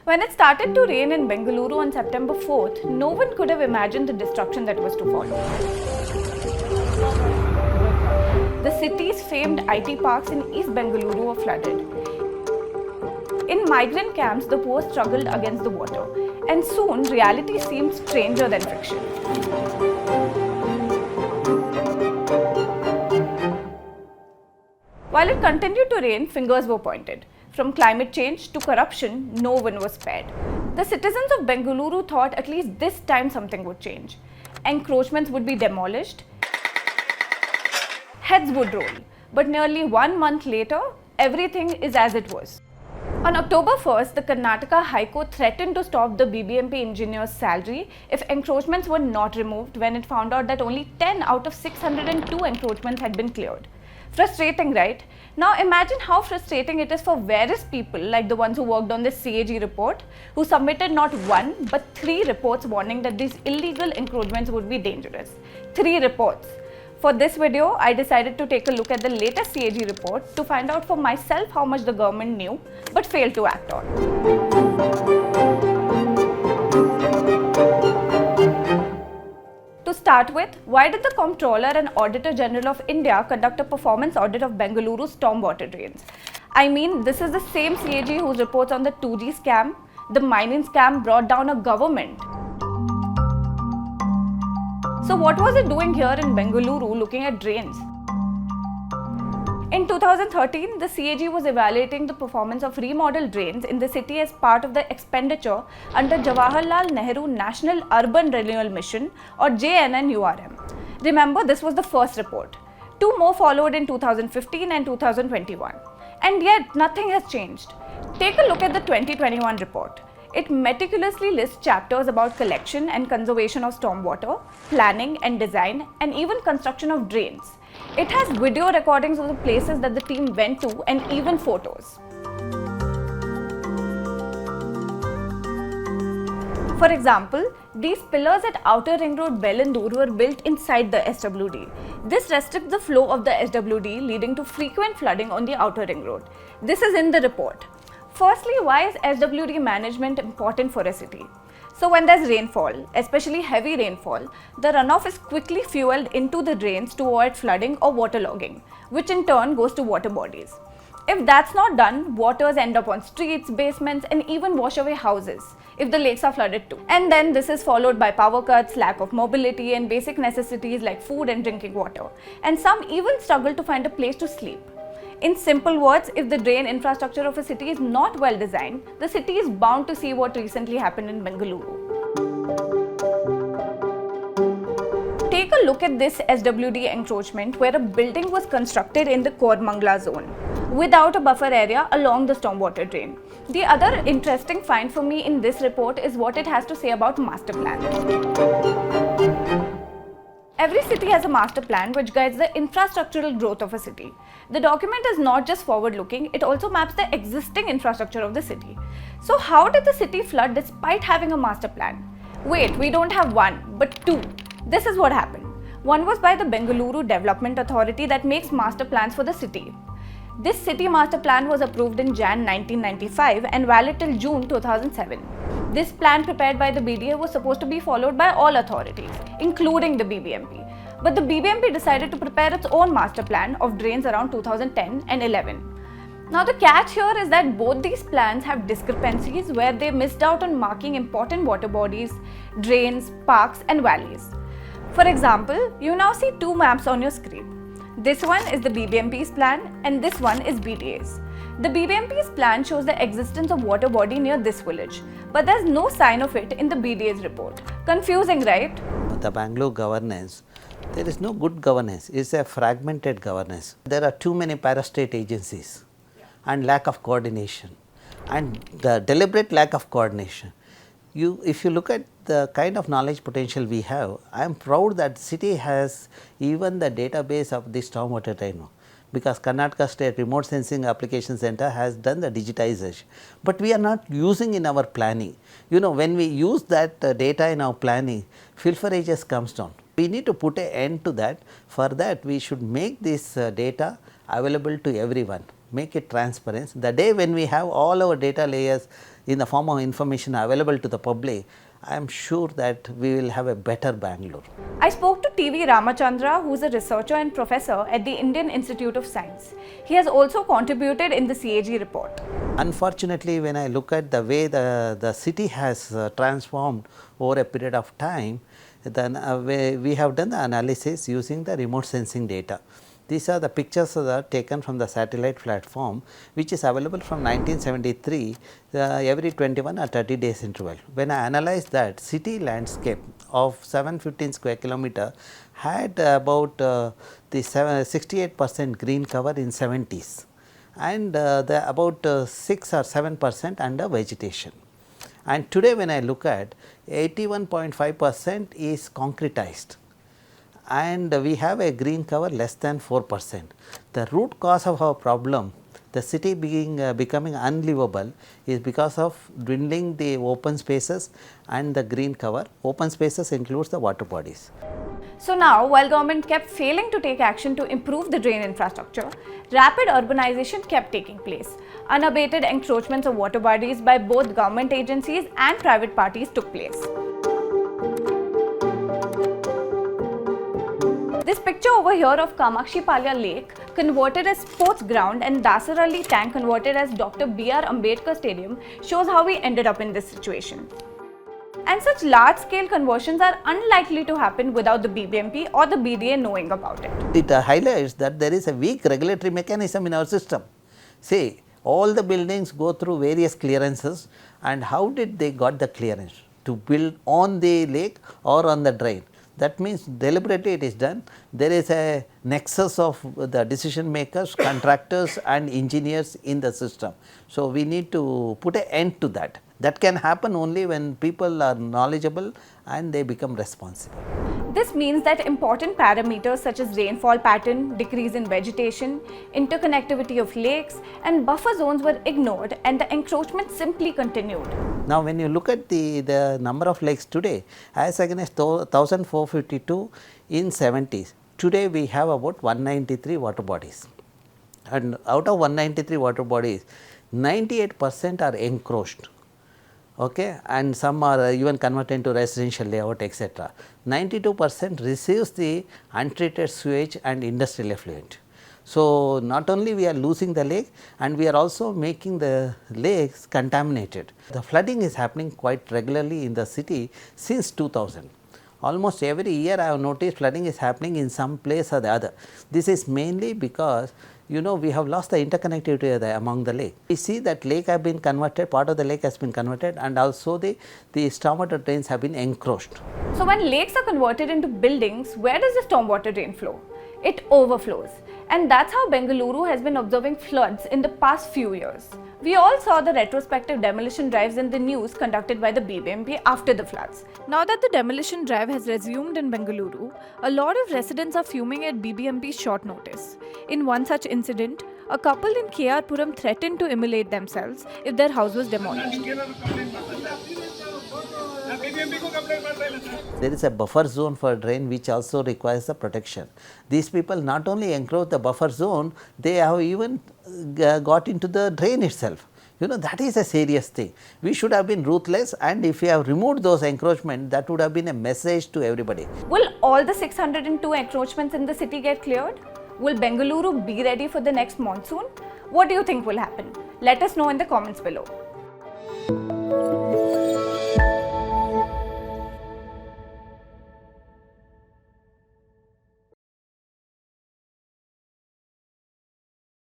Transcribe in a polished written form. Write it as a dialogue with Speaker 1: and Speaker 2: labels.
Speaker 1: When it started to rain in Bengaluru on September 4th, no one could have imagined the destruction that was to follow. The city's famed IT parks in East Bengaluru were flooded. In migrant camps, the poor struggled against the water, and soon reality seemed stranger than fiction. While it continued to rain, fingers were pointed. From climate change to corruption, no one was spared. The citizens of Bengaluru thought at least this time something would change. Encroachments would be demolished, heads would roll. But nearly 1 month later, everything is as it was. On October 1st, the Karnataka High Court threatened to stop the BBMP engineer's salary if encroachments were not removed when it found out that only 10 out of 602 encroachments had been cleared. Frustrating, right? Now imagine how frustrating it is for various people like the ones who worked on this CAG report, who submitted not one but 3 reports warning that these illegal encroachments would be dangerous. 3 reports. For this video, I decided to take a look at the latest CAG report to find out for myself how much the government knew but failed to act on. To start with, why did the Comptroller and Auditor General of India conduct a performance audit of Bengaluru's stormwater drains? I mean, this is the same CAG whose reports on the 2G scam, the mining scam, brought down a government. So what was it doing here in Bengaluru looking at drains? In 2013, the CAG was evaluating the performance of remodeled drains in the city as part of the expenditure under Jawaharlal Nehru National Urban Renewal Mission or JNNURM. Remember, this was the first report. 2 more followed in 2015 and 2021. And yet, nothing has changed. Take a look at the 2021 report. It meticulously lists chapters about collection and conservation of stormwater, planning and design, and even construction of drains. It has video recordings of the places that the team went to and even photos. For example, these pillars at Outer Ring Road, Bellandur were built inside the SWD. This restricts the flow of the SWD, leading to frequent flooding on the Outer Ring Road. This is in the report. Firstly, why is SWD management important for a city? So when there's rainfall, especially heavy rainfall, the runoff is quickly fueled into the drains to avoid flooding or waterlogging, which in turn goes to water bodies. If that's not done, waters end up on streets, basements, and even wash away houses if the lakes are flooded too. And then this is followed by power cuts, lack of mobility, and basic necessities like food and drinking water. And some even struggle to find a place to sleep. In simple words, if the drain infrastructure of a city is not well designed, the city is bound to see what recently happened in Bengaluru. Take a look at this SWD encroachment where a building was constructed in the Kormangla zone without a buffer area along the stormwater drain. The other interesting find for me in this report is what it has to say about master plan. Every city has a master plan which guides the infrastructural growth of a city. The document is not just forward-looking, it also maps the existing infrastructure of the city. So how did the city flood despite having a master plan? Wait, we don't have 1, but 2. This is what happened. One was by the Bengaluru Development Authority that makes master plans for the city. This city master plan was approved in Jan 1995 and valid till June 2007. This plan prepared by the BDA was supposed to be followed by all authorities, including the BBMP. But the BBMP decided to prepare its own master plan of drains around 2010 and 11. Now the catch here is that both these plans have discrepancies where they missed out on marking important water bodies, drains, parks and valleys. For example, you now see 2 maps on your screen. This one is the BBMP's plan and this one is BDA's. The BBMP's plan shows the existence of water body near this village, but there's no sign of it in the BDA's report. Confusing, right?
Speaker 2: The Bangalore governance, there is no good governance, it's a fragmented governance. There are too many parastate agencies and lack of coordination and the deliberate lack of coordination. If you look at the kind of knowledge potential we have, I am proud that city has even the database of the stormwater drain, because Karnataka State Remote Sensing Application Center has done the digitization, but we are not using in our planning. You know, when we use that data in our planning, filferages comes down. We need to put an end to that. For that, we should make this data available to everyone, make it transparent. The day when we have all our data layers in the form of information available to the public, I am sure that we will have a better Bangalore.
Speaker 1: I spoke to TV Ramachandra, who is a researcher and professor at the Indian Institute of Science. He has also contributed in the CAG report.
Speaker 2: Unfortunately, when I look at the way the city has transformed over a period of time, then we have done the analysis using the remote sensing data. These are the pictures that are taken from the satellite platform, which is available from 1973 every 21 or 30 days interval. When I analyzed that, city landscape of 715 square kilometer had about the 68% green cover in 70s and the about 6 or 7% under vegetation. And today when I look at 81.5% is concretized, and we have a green cover less than 4%. The root cause of our problem, the city becoming unlivable, is because of dwindling the open spaces and the green cover. Open spaces includes the water bodies.
Speaker 1: So now, while government kept failing to take action to improve the drain infrastructure, rapid urbanization kept taking place. Unabated encroachments of water bodies by both government agencies and private parties took place. This picture over here of Kamakshi Palya Lake, converted as sports ground, and Dasaralli tank, converted as Dr. B.R. Ambedkar Stadium, shows how we ended up in this situation. And such large scale conversions are unlikely to happen without the BBMP or the BDA knowing about it.
Speaker 2: It highlights that there is a weak regulatory mechanism in our system. See, all the buildings go through various clearances, and how did they got the clearance? To build on the lake or on the drain? That means deliberately it is done. There is a nexus of the decision makers, contractors and engineers in the system. So, we need to put an end to that. That can happen only when people are knowledgeable and they become responsible.
Speaker 1: This means that important parameters such as rainfall pattern, decrease in vegetation, interconnectivity of lakes and buffer zones were ignored, and the encroachment simply continued.
Speaker 2: Now, when you look at the number of lakes today, as against 1452 in 70s, today we have about 193 water bodies, and out of 193 water bodies, 98% are encroached. Okay, and some are even converted into residential layout, etc. 92% receives the untreated sewage and industrial effluent. So, not only we are losing the lake, and we are also making the lakes contaminated. The flooding is happening quite regularly in the city since 2000. Almost every year I have noticed flooding is happening in some place or the other. This is mainly because we have lost the interconnectivity among the lake. We see that lake have been converted, part of the lake has been converted, and also the stormwater drains have been encroached.
Speaker 1: So when lakes are converted into buildings, where does the stormwater drain flow? It overflows, and that's how Bengaluru has been observing floods in the past few years. We all saw the retrospective demolition drives in the news conducted by the BBMP after the floods. Now that the demolition drive has resumed in Bengaluru, a lot of residents are fuming at BBMP's short notice. In one such incident, a couple in KR Puram threatened to immolate themselves if their house was demolished.
Speaker 2: There is a buffer zone for drain which also requires the protection. These people not only encroach the buffer zone, they have even got into the drain itself. That is a serious thing. We should have been ruthless, and if we have removed those encroachments, that would have been a message to everybody.
Speaker 1: Will all the 602 encroachments in the city get cleared? Will Bengaluru be ready for the next monsoon? What do you think will happen? Let us know in the comments below.